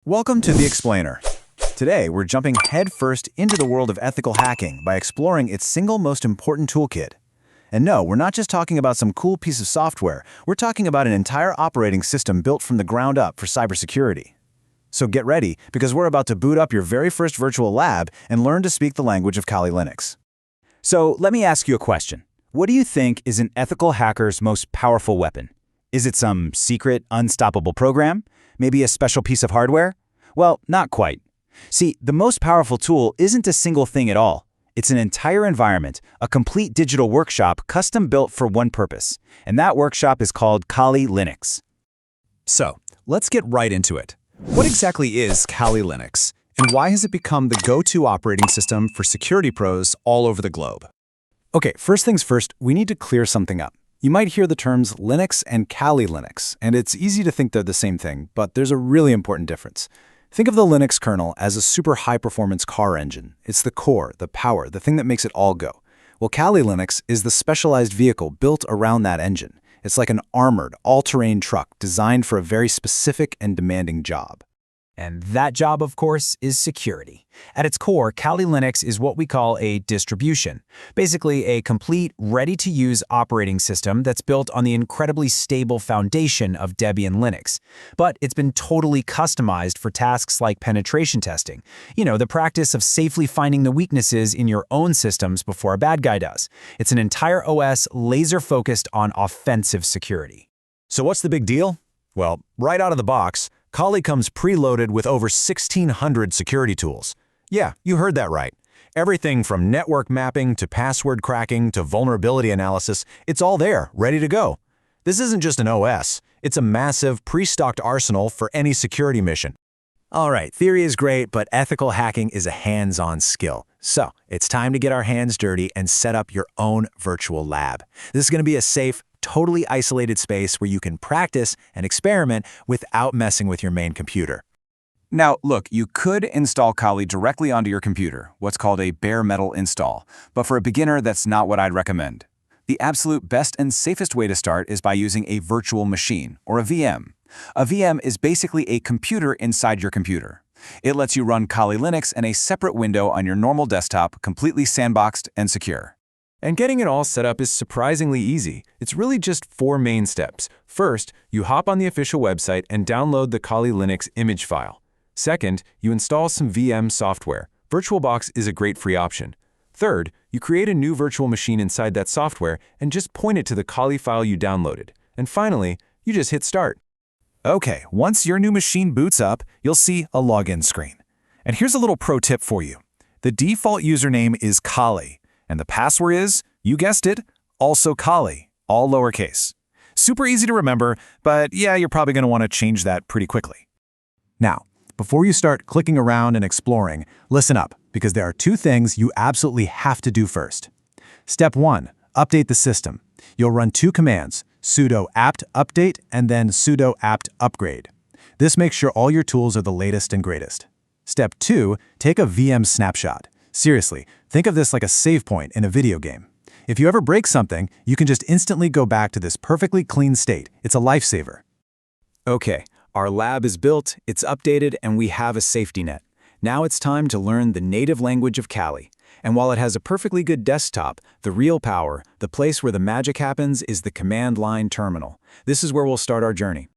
Welcome to The Explainer. Today, we're jumping headfirst into the world of ethical hacking by exploring its single most important toolkit. And no, we're not just talking about some cool piece of software. We're talking about an entire operating system built from the ground up for cybersecurity. So get ready, because we're about to boot up your very first virtual lab and learn to speak the language of Kali Linux. So let me ask you a question. What do you think is an ethical hacker's most powerful weapon? Is it some secret, unstoppable program? Maybe a special piece of hardware? Well, not quite. See, the most powerful tool isn't a single thing at all. It's an entire environment, a complete digital workshop custom-built for one purpose. And that workshop is called Kali Linux. So, let's get right into it. What exactly is Kali Linux, and why has it become the go-to operating system for security pros all over the globe? Okay, first things first, we need to clear something up. You might hear the terms Linux and Kali Linux, and it's easy to think they're the same thing, but there's a really important difference. Think of the Linux kernel as a super high-performance car engine. It's the core, the power, the thing that makes it all go. Well, Kali Linux is the specialized vehicle built around that engine. It's like an armored, all-terrain truck designed for a very specific and demanding job. And that job, of course, is security. At its core, Kali Linux is what we call a distribution, basically a complete, ready-to-use operating system that's built on the incredibly stable foundation of Debian Linux. But it's been totally customized for tasks like penetration testing, the practice of safely finding the weaknesses in your own systems before a bad guy does. It's an entire OS laser-focused on offensive security. So what's the big deal? Well, right out of the box, Kali comes preloaded with over 1,600 security tools. Yeah, you heard that right. Everything from network mapping to password cracking to vulnerability analysis, it's all there, ready to go. This isn't just an OS, it's a massive, pre-stocked arsenal for any security mission. All right, theory is great, but ethical hacking is a hands-on skill. So, it's time to get our hands dirty and set up your own virtual lab. This is going to be a safe, totally isolated space where you can practice and experiment without messing with your main computer. Now, look, you could install Kali directly onto your computer, what's called a bare metal install, but for a beginner, that's not what I'd recommend. The absolute best and safest way to start is by using a virtual machine, or a VM. A VM is basically a computer inside your computer. It lets you run Kali Linux in a separate window on your normal desktop, completely sandboxed and secure. And getting it all set up is surprisingly easy. It's really just 4 main steps. First, you hop on the official website and download the Kali Linux image file. Second, you install some VM software. VirtualBox is a great free option. Third, you create a new virtual machine inside that software and just point it to the Kali file you downloaded. And finally, you just hit start. Okay, once your new machine boots up, you'll see a login screen. And here's a little pro tip for you. The default username is Kali. And the password is, you guessed it, also Kali, all lowercase. Super easy to remember, but yeah, you're probably going to want to change that pretty quickly. Now, before you start clicking around and exploring, listen up, because there are 2 things you absolutely have to do first. Step 1, update the system. You'll run 2 commands, sudo apt update and then sudo apt upgrade. This makes sure all your tools are the latest and greatest. Step 2, take a VM snapshot. Seriously, think of this like a save point in a video game. If you ever break something, you can just instantly go back to this perfectly clean state. It's a lifesaver. Okay, our lab is built, it's updated, and we have a safety net. Now it's time to learn the native language of Kali. And while it has a perfectly good desktop, the real power, the place where the magic happens, is the command line terminal. This is where we'll start our journey.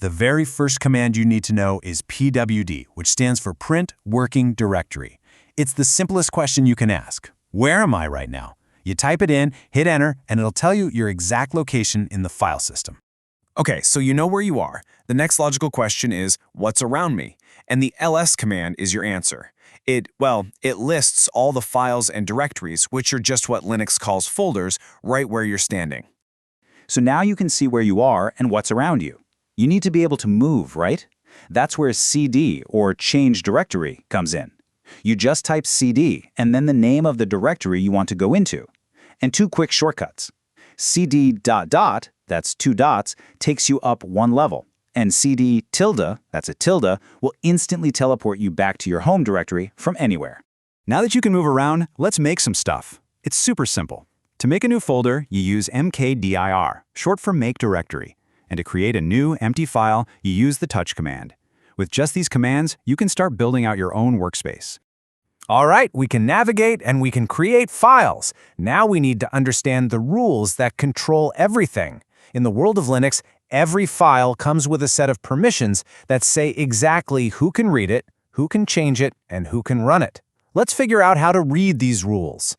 The very first command you need to know is pwd, which stands for Print Working Directory. It's the simplest question you can ask. Where am I right now? You type it in, hit enter, and it'll tell you your exact location in the file system. Okay, so you know where you are. The next logical question is, what's around me? And the ls command is your answer. It lists all the files and directories, which are just what Linux calls folders, right where you're standing. So now you can see where you are and what's around you. You need to be able to move, right? That's where cd, or change directory, comes in. You just type cd and then the name of the directory you want to go into. And 2 quick shortcuts. cd ... that's 2 dots, takes you up 1 level. And cd tilde, that's a tilde, will instantly teleport you back to your home directory from anywhere. Now that you can move around, let's make some stuff. It's super simple. To make a new folder, you use mkdir, short for make directory. And to create a new empty file, you use the touch command. With just these commands, you can start building out your own workspace. All right, we can navigate and we can create files. Now we need to understand the rules that control everything. In the world of Linux, every file comes with a set of permissions that say exactly who can read it, who can change it, and who can run it. Let's figure out how to read these rules.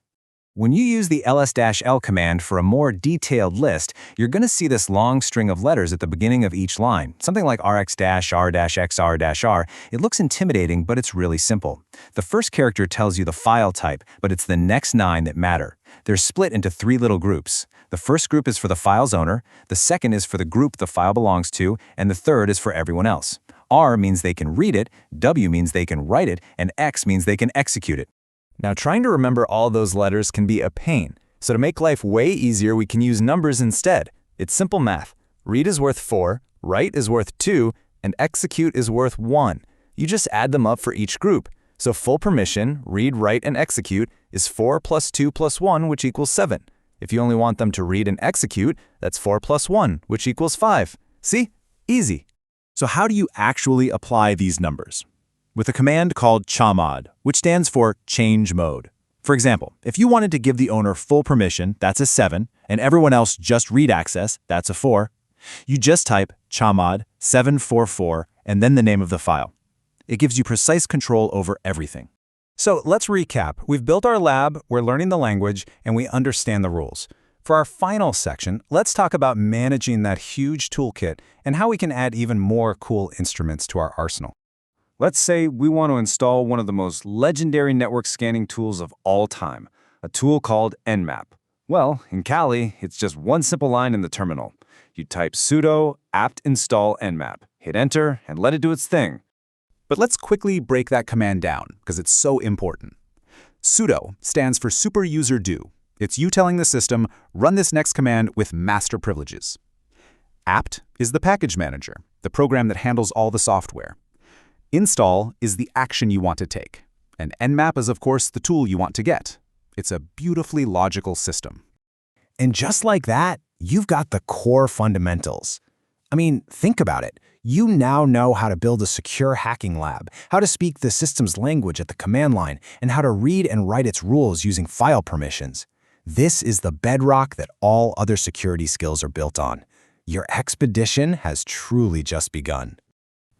When you use the ls-l command for a more detailed list, you're going to see this long string of letters at the beginning of each line, something like rx-r-xr-r. It looks intimidating, but it's really simple. The first character tells you the file type, but it's the next 9 that matter. They're split into 3 little groups. The first group is for the file's owner, the second is for the group the file belongs to, and the third is for everyone else. R means they can read it, W means they can write it, and X means they can execute it. Now, trying to remember all those letters can be a pain, so to make life way easier, we can use numbers instead. It's simple math. Read is worth 4, write is worth 2, and execute is worth 1. You just add them up for each group. So full permission, read, write, and execute, is 4 plus 2 plus 1, which equals 7. If you only want them to read and execute, that's 4 plus 1, which equals 5. See? Easy. So how do you actually apply these numbers? With a command called chmod, which stands for change mode. For example, if you wanted to give the owner full permission, that's a 7, and everyone else just read access, that's a 4, you just type chmod 744 and then the name of the file. It gives you precise control over everything. So let's recap. We've built our lab, we're learning the language, and we understand the rules. For our final section, let's talk about managing that huge toolkit and how we can add even more cool instruments to our arsenal. Let's say we want to install one of the most legendary network scanning tools of all time, a tool called Nmap. Well, in Kali, it's just one simple line in the terminal. You type sudo apt install nmap, hit enter, and let it do its thing. But let's quickly break that command down, because it's so important. Sudo stands for super user do. It's you telling the system, run this next command with master privileges. Apt is the package manager, the program that handles all the software. Install is the action you want to take. And Nmap is, of course, the tool you want to get. It's a beautifully logical system. And just like that, you've got the core fundamentals. I mean, think about it. You now know how to build a secure hacking lab, how to speak the system's language at the command line, and how to read and write its rules using file permissions. This is the bedrock that all other security skills are built on. Your expedition has truly just begun.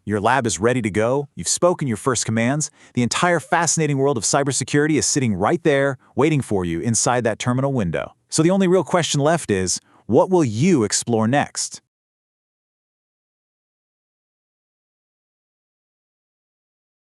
Your lab is ready to go. You've spoken your first commands. The entire fascinating world of cybersecurity is sitting right there, waiting for you inside that terminal window. So the only real question left is, what will you explore next?